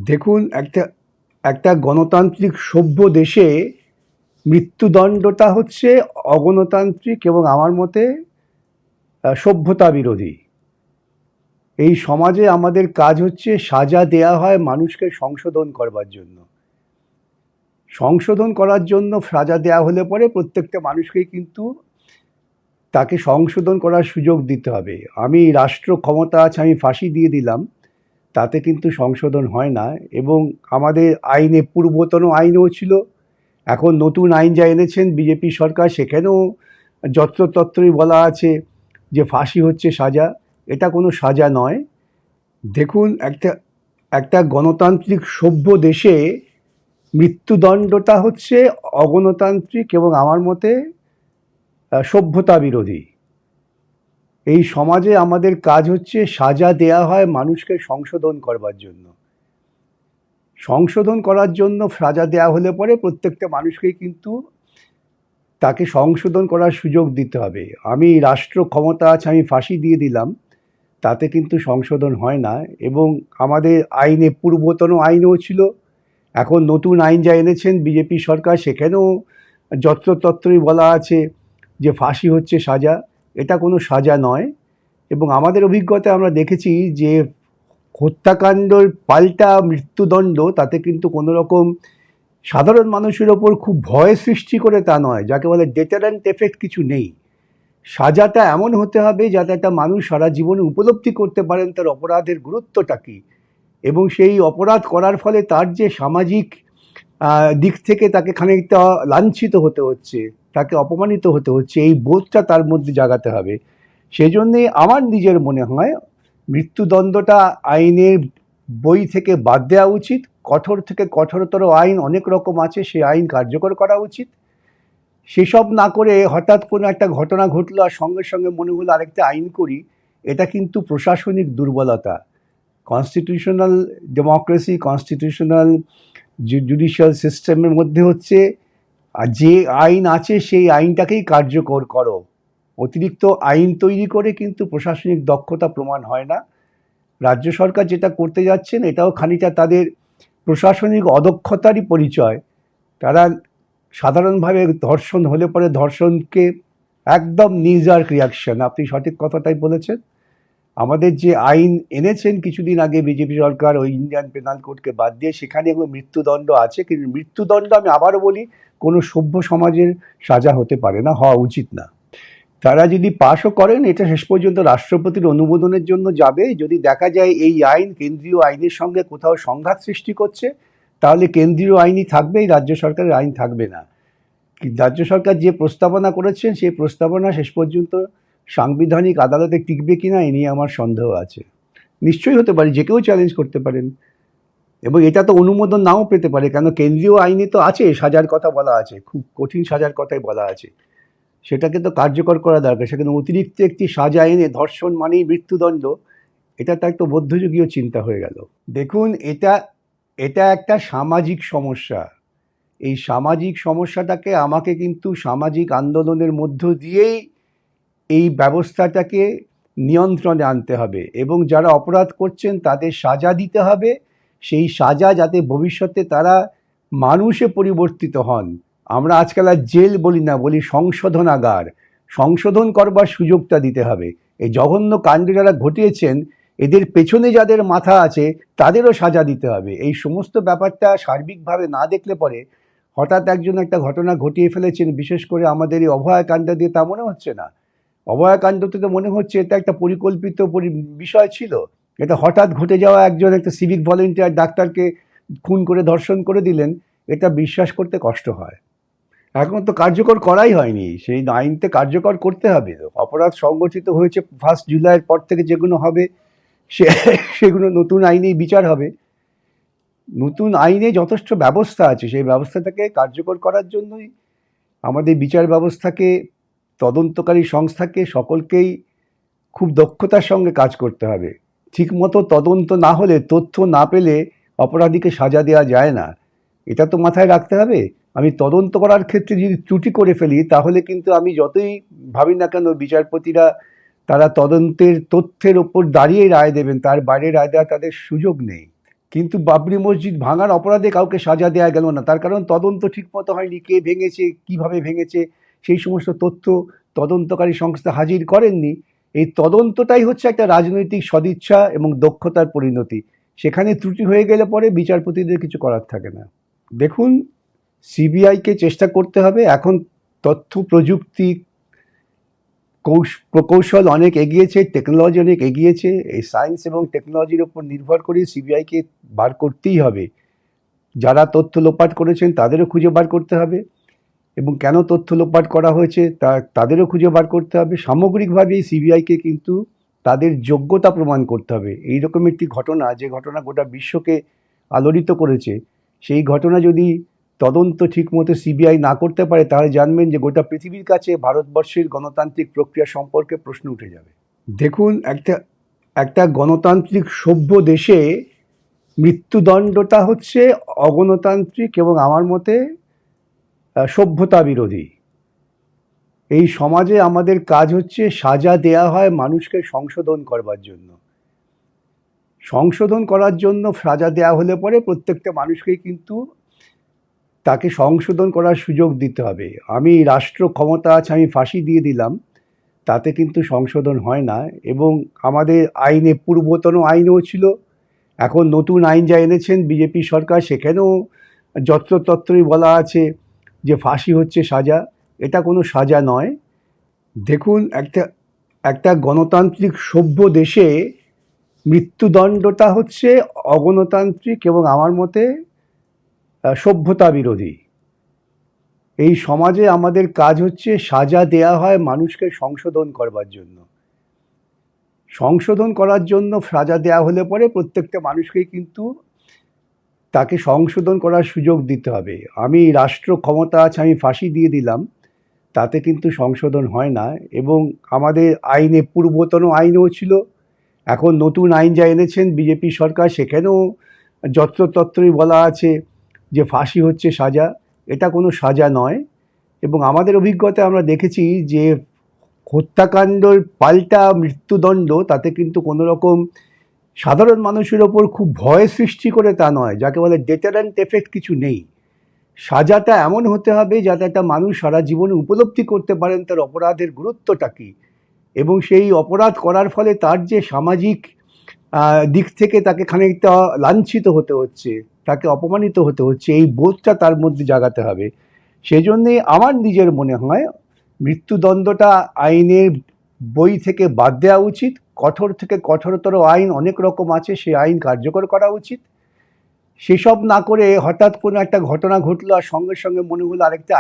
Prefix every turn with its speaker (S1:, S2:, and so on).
S1: দেখুন, একটা একটা গণতান্ত্রিক সভ্য দেশে মৃত্যুদণ্ডটা হচ্ছে অগণতান্ত্রিক এবং আমার মতে সভ্যতা বিরোধী। এই সমাজে আমাদের কাজ হচ্ছে সাজা দেয়া হয় মানুষকে সংশোধন করবার জন্য। সংশোধন করার জন্য সাজা দেয়া হলে পরে প্রত্যেকটা মানুষকেই কিন্তু তাকে সংশোধন করার সুযোগ দিতে হবে। আমি রাষ্ট্র ক্ষমতা আছে, আমি ফাঁসি দিয়ে দিলাম, তাতে কিন্তু সংশোধন হয় না। এবং আমাদের আইনে পূর্বতন আইনও ছিল, এখন নতুন আইন যা এনেছেন বিজেপি সরকার সেখানেও যত্রতত্রই বলা আছে যে ফাঁসি হচ্ছে সাজা। এটা কোনো সাজা নয়। দেখুন, একটা একটা গণতান্ত্রিক সভ্য দেশে মৃত্যুদণ্ডটা হচ্ছে অগণতান্ত্রিক এবং আমার মতে সভ্যতা বিরোধী। এই সমাজে আমাদের কাজ হচ্ছে সাজা দেয়া হয় মানুষকে সংশোধন করবার জন্য। সংশোধন করার জন্য সাজা দেয়া হলে পরে প্রত্যেকটা মানুষকেই কিন্তু তাকে সংশোধন করার সুযোগ দিতে হবে। আমি রাষ্ট্র ক্ষমতা আছে, আমি ফাঁসি দিয়ে দিলাম, তাতে কিন্তু সংশোধন হয় না। এবং আমাদের আইনে পূর্বতন আইনও ছিল, এখন নতুন আইন যা এনেছেন বিজেপি সরকার সেখানেও যত্রতত্রই বলা আছে যে ফাঁসি হচ্ছে সাজা। এটা কোনো সাজা নয়। এবং আমাদের অভিজ্ঞতায় আমরা দেখেছি যে হত্যাকাণ্ডর পাল্টা মৃত্যুদণ্ড, তাতে কিন্তু কোনো রকম সাধারণ মানুষের ওপর খুব ভয় সৃষ্টি করে তা নয়, যাকে বলে ডেটারেন্ট এফেক্ট কিছু নেই। সাজাটা এমন হতে হবে যাতে একটা মানুষ সারা জীবনে উপলব্ধি করতে পারেন তার অপরাধের গুরুত্বটা কী, এবং সেই অপরাধ করার ফলে তার যে সামাজিক দিক থেকে তাকে খানিকটা লাঞ্ছিত হতে হচ্ছে, তাকে অপমানিত হতে হচ্ছে, এই বোধটা তার মধ্যে জাগাতে হবে। সেজন্যে আমার নিজের মনে হয় মৃত্যুদণ্ডটা আইনের বই থেকে বাদ দেওয়া উচিত। কঠোর থেকে কঠোরতর আইন অনেক রকম আছে, সেই আইন কার্যকর করা উচিত। সেসব না করে হঠাৎ কোনো একটা ঘটনা ঘটলো আর সঙ্গে সঙ্গে মনে হলো আরেকটা আইন করি, এটা কিন্তু প্রশাসনিক দুর্বলতা। কনস্টিটিউশনাল ডেমোক্রেসি, কনস্টিটিউশনাল জুডিশিয়াল সিস্টেমের মধ্যে হচ্ছে যে আইন আছে সেই আইনটাকেই কার্যকর করো। অতিরিক্ত আইন তৈরি করে কিন্তু প্রশাসনিক দক্ষতা প্রমাণ হয় না। রাজ্য সরকার যেটা করতে যাচ্ছেন এটাও খানিকটা তাদের প্রশাসনিক অদক্ষতারই পরিচয়। তারা সাধারণভাবে ধর্ষণ হলে পরে ধর্ষণকে একদম নিজার্ক রিয়াকশন, আপনি সঠিক কথাটাই বলেছেন। আমাদের যে আইন এনেছেন কিছুদিন আগে বিজেপি সরকার, ওই ইন্ডিয়ান পেনাল কোডকে বাদ দিয়ে, সেখানে এগুলো মৃত্যুদণ্ড আছে, কিন্তু মৃত্যুদণ্ড আমি আবারও বলি কোনো সভ্য সমাজের সাজা হতে পারে না, হওয়া উচিত না। তারা যদি পাশও করেন এটা শেষ পর্যন্ত রাষ্ট্রপতির অনুমোদনের জন্য যাবে। যদি দেখা যায় এই আইন কেন্দ্রীয় আইনের সঙ্গে কোথাও সংঘাত সৃষ্টি করছে, তাহলে কেন্দ্রীয় আইনই থাকবে, এই রাজ্য সরকারের আইন থাকবে না। রাজ্য সরকার যে প্রস্তাবনা করেছেন সেই প্রস্তাবনা শেষ পর্যন্ত সাংবিধানিক আদালতে টিকবে কিনা এ নিয়ে আমার সন্দেহ আছে। নিশ্চয়ই হতে পারে, যে কেউ চ্যালেঞ্জ করতে পারেন, এবং এটা তো অনুমোদন নাও পেতে পারে, কেন কেন্দ্রীয় আইনে তো আছে সাজার কথা বলা আছে, খুব কঠিন সাজার কথাই বলা আছে, সেটাকে তো কার্যকর করা দরকার। সেখানে অতিরিক্ত একটি সাজা এনে ধর্ষণ মানেই মৃত্যুদণ্ড, এটা তো একটা মধ্যযুগীয় চিন্তা হয়ে গেল। দেখুন, এটা এটা একটা সামাজিক সমস্যা। এই সামাজিক সমস্যাটাকে আমাকে কিন্তু সামাজিক আন্দোলনের মধ্য দিয়েই এই ব্যবস্থাটাকে নিয়ন্ত্রণে আনতে হবে, এবং যারা অপরাধ করছেন তাদের সাজা দিতে হবে। সেই সাজা যাতে ভবিষ্যতে তারা মানুষে পরিবর্তিত হন। আমরা আজকাল আর জেল বলি না, বলি সংশোধনাগার। সংশোধন করবার সুযোগটা দিতে হবে। এই জঘন্য কাণ্ড যারা ঘটিয়েছেন এদের পেছনে যাদের মাথা আছে তাদেরও সাজা দিতে হবে। এই সমস্ত ব্যাপারটা সার্বিকভাবে না দেখলে পরে হঠাৎ একজন একটা ঘটনা ঘটিয়ে ফেলেছেন, বিশেষ করে আমাদের এই অভয়াকাণ্ড দিয়ে, তা মনে হচ্ছে না। অভয়াকাণ্ডতে তো মনে হচ্ছে এটা একটা পরিকল্পিত বিষয় ছিল। এটা হঠাৎ ঘটে যাওয়া, একজন একটা সিভিক ভলেন্টিয়ার ডাক্তারকে খুন করে ধর্ষণ করে দিলেন, এটা বিশ্বাস করতে কষ্ট হয়। এখন তো কার্যকর করাই হয়নি, সেই আইনতে কার্যকর করতে হবে। অপরাধ সংগঠিত হয়েছে 1 জুলাইয়ের পর থেকে, যেগুলো হবে সেগুলো নতুন আইনেই বিচার হবে। নতুন আইনে যথেষ্ট ব্যবস্থা আছে, সেই ব্যবস্থাটাকে কার্যকর করার জন্যই আমাদের বিচার ব্যবস্থাকে, তদন্তকারী সংস্থাকে, সকলকেই খুব দক্ষতার সঙ্গে কাজ করতে হবে। ঠিকমতো তদন্ত না হলে, তথ্য না পেলে অপরাধীকে সাজা দেওয়া যায় না, এটা তো মাথায় রাখতে হবে। আমি তদন্ত করার ক্ষেত্রে যদি ত্রুটি করে ফেলি, তাহলে কিন্তু আমি যতই ভাবি না কেন বিচারপতিরা তারা তদন্তের তথ্যের ওপর দাঁড়িয়ে রায় দেবেন, তার বাইরে রায় দেওয়া তাদের সুযোগ নেই। কিন্তু বাবরি মসজিদ ভাঙার অপরাধে কাউকে সাজা দেওয়া গেল না, তার কারণ তদন্ত ঠিকমতো হয়নি, কে ভেঙেছে, কিভাবে ভেঙেছে সেই সমস্ত তথ্য তদন্তকারী সংস্থা হাজির করেননি। এই তদন্তটাই হচ্ছে একটা রাজনৈতিক সদিচ্ছা এবং দক্ষতার পরিণতি। সেখানে ত্রুটি হয়ে গেলে পরে বিচারপতিদের কিছু করার থাকে না। দেখুন, সিবিআইকে চেষ্টা করতে হবে, এখন তথ্য প্রযুক্তি প্রকৌশল অনেক এগিয়েছে, টেকনোলজি অনেক এগিয়েছে, এই সায়েন্স এবং টেকনোলজির ওপর নির্ভর করে সিবিআইকে বার করতেই হবে। যারা তথ্য লোপাট করেছেন তাদেরও খুঁজে বার করতে হবে, এবং কেন তথ্য লোপাট করা হয়েছে তাদেরও খুঁজে বার করতে হবে। সামগ্রিকভাবে সিবিআইকে কিন্তু তাদের যোগ্যতা প্রমাণ করতে হবে। এইরকম একটি ঘটনা, যে ঘটনা গোটা বিশ্বকে আলোড়িত করেছে, সেই ঘটনা যদি তদন্ত ঠিকমতো সিবিআই না করতে পারে, তাহলে জানবেন যে গোটা পৃথিবীর কাছে ভারতবর্ষের গণতান্ত্রিক প্রক্রিয়া সম্পর্কে প্রশ্ন উঠে যাবে। দেখুন, একটা গণতান্ত্রিক সভ্য দেশে মৃত্যুদণ্ডটা হচ্ছে অগণতান্ত্রিক এবং আমার মতে সভ্যতা বিরোধী। এই সমাজে আমাদের কাজ হচ্ছে সাজা দেয়া হয় মানুষকে সংশোধন করবার জন্য। সংশোধন করার জন্য সাজা দেয়া হলে পরে প্রত্যেকটা মানুষকেই কিন্তু তাকে সংশোধন করার সুযোগ দিতে হবে। আমি রাষ্ট্র ক্ষমতা আছে, আমি ফাঁসি দিয়ে দিলাম, তাতে কিন্তু সংশোধন হয় না। এবং আমাদের আইনে, পূর্বতন আইনও ছিল, এখন নতুন আইন যা এনেছেন বিজেপি সরকার, সেখানেও যত্রতত্রই বলা আছে যে ফাঁসি হচ্ছে সাজা। এটা কোনো সাজা নয়। দেখুন, একটা গণতান্ত্রিক সভ্য দেশে মৃত্যুদণ্ডটা হচ্ছে অগণতান্ত্রিক এবং আমার মতে সভ্যতা বিরোধী। এই সমাজে আমাদের কাজ হচ্ছে সাজা দেয়া হয় মানুষকে সংশোধন করবার জন্য। সংশোধন করার জন্য সাজা দেয়া হলে পরে প্রত্যেকটা মানুষকেই কিন্তু তাকে সংশোধন করার সুযোগ দিতে হবে। আমি রাষ্ট্র ক্ষমতা আছে, আমি ফাঁসি দিয়ে দিলাম, তাতে কিন্তু সংশোধন হয় না। এবং আমাদের আইনে, পূর্বতন আইনও ছিল, এখন নতুন আইন যা এনেছেন বিজেপি সরকার, সেখানেও যত্রতত্রই বলা আছে যে ফাঁসি হচ্ছে সাজা। এটা কোনো সাজা নয়। এবং আমাদের অভিজ্ঞতায় আমরা দেখেছি যে হত্যাকাণ্ডর পাল্টা মৃত্যুদণ্ড, তাতে কিন্তু কোনো রকম সাধারণ মানুষের ওপর খুব ভয় সৃষ্টি করে তা নয়, যাকে বলে ডেটারেন্ট এফেক্ট কিছু নেই। সাজাটা এমন হতে হবে যাতে একটা মানুষ সারা জীবনে উপলব্ধি করতে পারেন তার অপরাধের গুরুত্বটা কী, এবং সেই অপরাধ করার ফলে তার যে সামাজিক দিক থেকে তাকে খানিকটা লাঞ্ছিত হতে হচ্ছে, তাকে অপমানিত হতে হচ্ছে, এই বোধটা তার মধ্যে জাগাতে হবে। সেজন্যে আমার নিজের মনে হয় মৃত্যুদণ্ডটা আইনের বই থেকে বাদ দেওয়া উচিত। কঠোর থেকে কঠোরতর আইন অনেক রকম আছে, সেই আইন কার্যকর করা উচিত। সেসব না করে হঠাৎ কোনো একটা ঘটনা ঘটলো আর সঙ্গে সঙ্গে মনে হলো আরেকটা